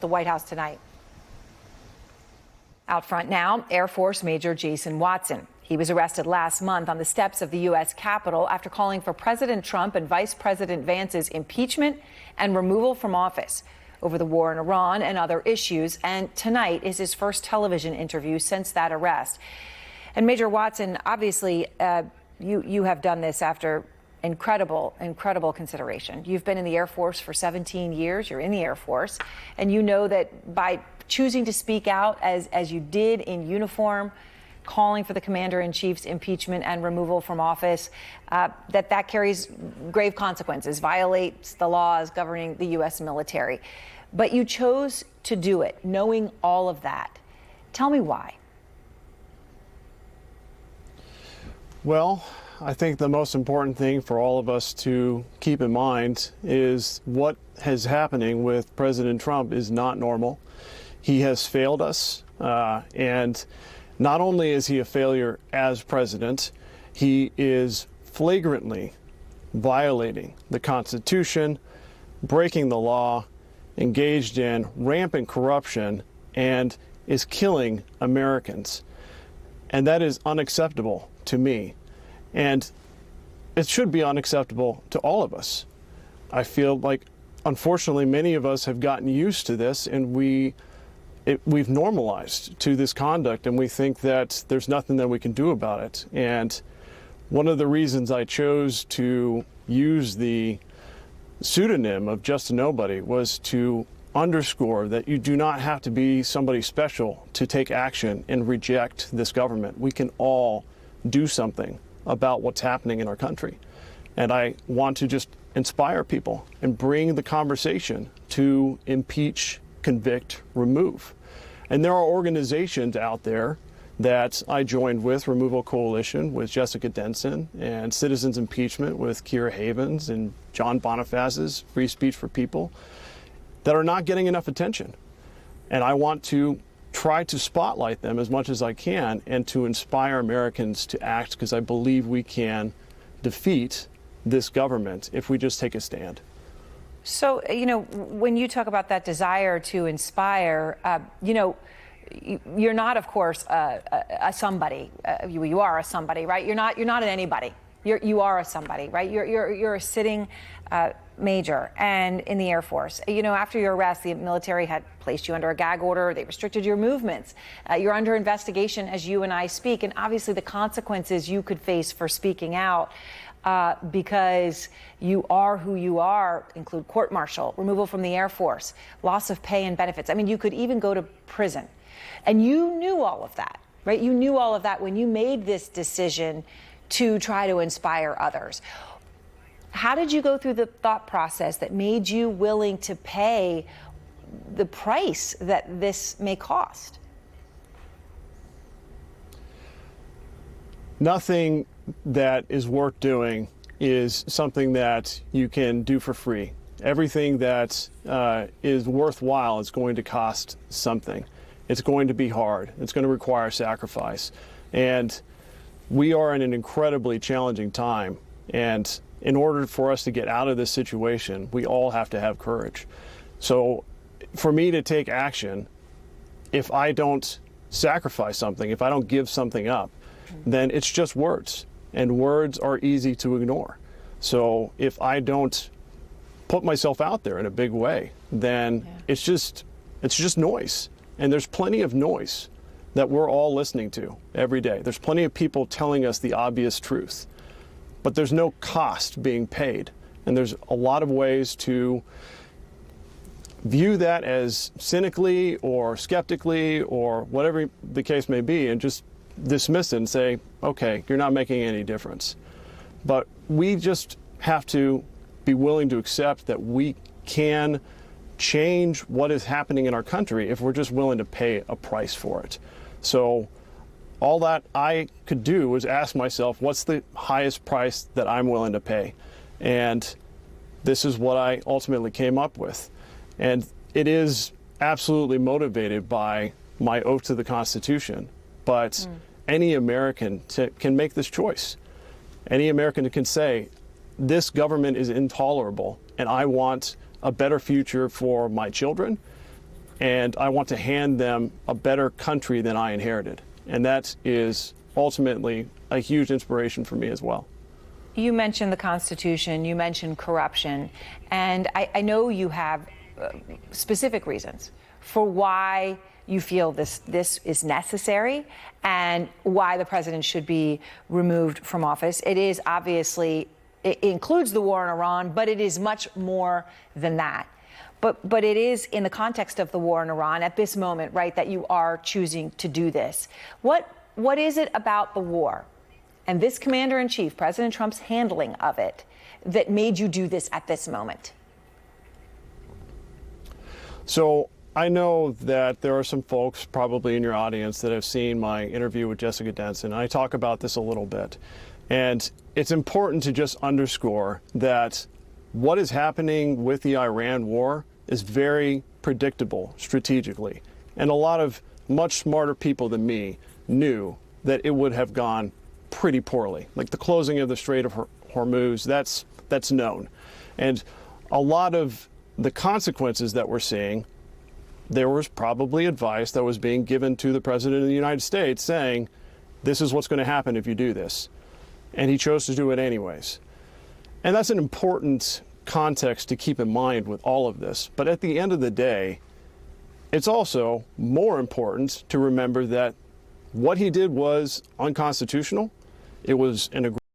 The White House tonight. Out front now, Air Force Major Jason Watson. He was arrested last month on the steps of the U.S. Capitol after calling for President Trump and Vice President Vance's impeachment and removal from office over the war in Iran and other issues. And tonight is his first television interview since that arrest. And Major Watson, obviously, you have done this after incredible consideration. You've been in the Air Force for 17 years. You're in the Air Force. And you know that by choosing to speak out as you did in uniform, calling for the commander-in-chief's impeachment and removal from office, that carries grave consequences, violates the laws governing the U.S. military. But you chose to do it, knowing all of that. Tell me why. Well, I think the most important thing for all of us to keep in mind is what is happening with President Trump is not normal. He has failed us, and not only is he a failure as president, he is flagrantly violating the Constitution, breaking the law, engaged in rampant corruption, and is killing Americans. And that is unacceptable to me. And it should be unacceptable to all of us. I feel like, unfortunately, many of us have gotten used to this, and we've normalized to this conduct, and we think that there's nothing that we can do about it. And one of the reasons I chose to use the pseudonym of Just a Nobody was to underscore that you do not have to be somebody special to take action and reject this government. We can all do something about what's happening in our country. And I want to just inspire people and bring the conversation to impeach, convict, remove. And there are organizations out there that I joined with, Removal Coalition with Jessica Denson, and Citizens Impeachment with Kira Havens and John Boniface's Free Speech for People, that are not getting enough attention. And I want to try to spotlight them as much as I can and to inspire Americans to act, because I believe we can defeat this government if we just take a stand. So, when you talk about that desire to inspire, you're not, of course, a somebody. You are a somebody, right? You're not an anybody. You are a somebody, right? You're a sitting major and in the Air Force. After your arrest, the military had placed you under a gag order. They restricted your movements. You're under investigation as you and I speak. And obviously the consequences you could face for speaking out because you are who you are include court-martial, removal from the Air Force, loss of pay and benefits. I mean, you could even go to prison. And you knew all of that, right? You knew all of that when you made this decision to try to inspire others. How did you go through the thought process that made you willing to pay the price that this may cost? Nothing that is worth doing is something that you can do for free. Everything that is worthwhile is going to cost something. It's going to be hard. It's going to require sacrifice. And we are in an incredibly challenging time. And in order for us to get out of this situation, we all have to have courage. So for me to take action, if I don't sacrifice something, if I don't give something up, then it's just words. And words are easy to ignore. So if I don't put myself out there in a big way, then it's just noise. And there's plenty of noise that we're all listening to every day. There's plenty of people telling us the obvious truth. But there's no cost being paid. And there's a lot of ways to view that as cynically or skeptically or whatever the case may be and just dismiss it and say, okay, you're not making any difference. But we just have to be willing to accept that we can change what is happening in our country if we're just willing to pay a price for it. So all that I could do was ask myself, what's the highest price that I'm willing to pay? And this is what I ultimately came up with. And it is absolutely motivated by my oath to the Constitution. But any American can make this choice. Any American can say, this government is intolerable, and I want a better future for my children and I want to hand them a better country than I inherited. And that is ultimately a huge inspiration for me as well. You mentioned the Constitution, you mentioned corruption, and I know you have specific reasons for why you feel this is necessary and why the president should be removed from office. It is obviously, it includes the war in Iran, but it is much more than that. But it is in the context of the war in Iran at this moment, right, that you are choosing to do this. What is it about the war and this commander-in-chief, President Trump's handling of it, that made you do this at this moment? So I know that there are some folks probably in your audience that have seen my interview with Jessica Denson. I talk about this a little bit. And it's important to just underscore that what is happening with the Iran war is very predictable strategically. And a lot of much smarter people than me knew that it would have gone pretty poorly. Like the closing of the Strait of Hormuz, that's known. And a lot of the consequences that we're seeing, there was probably advice that was being given to the President of the United States saying, this is what's going to happen if you do this. And he chose to do it anyways. And that's an important context to keep in mind with all of this. But at the end of the day, it's also more important to remember that what he did was unconstitutional. It was an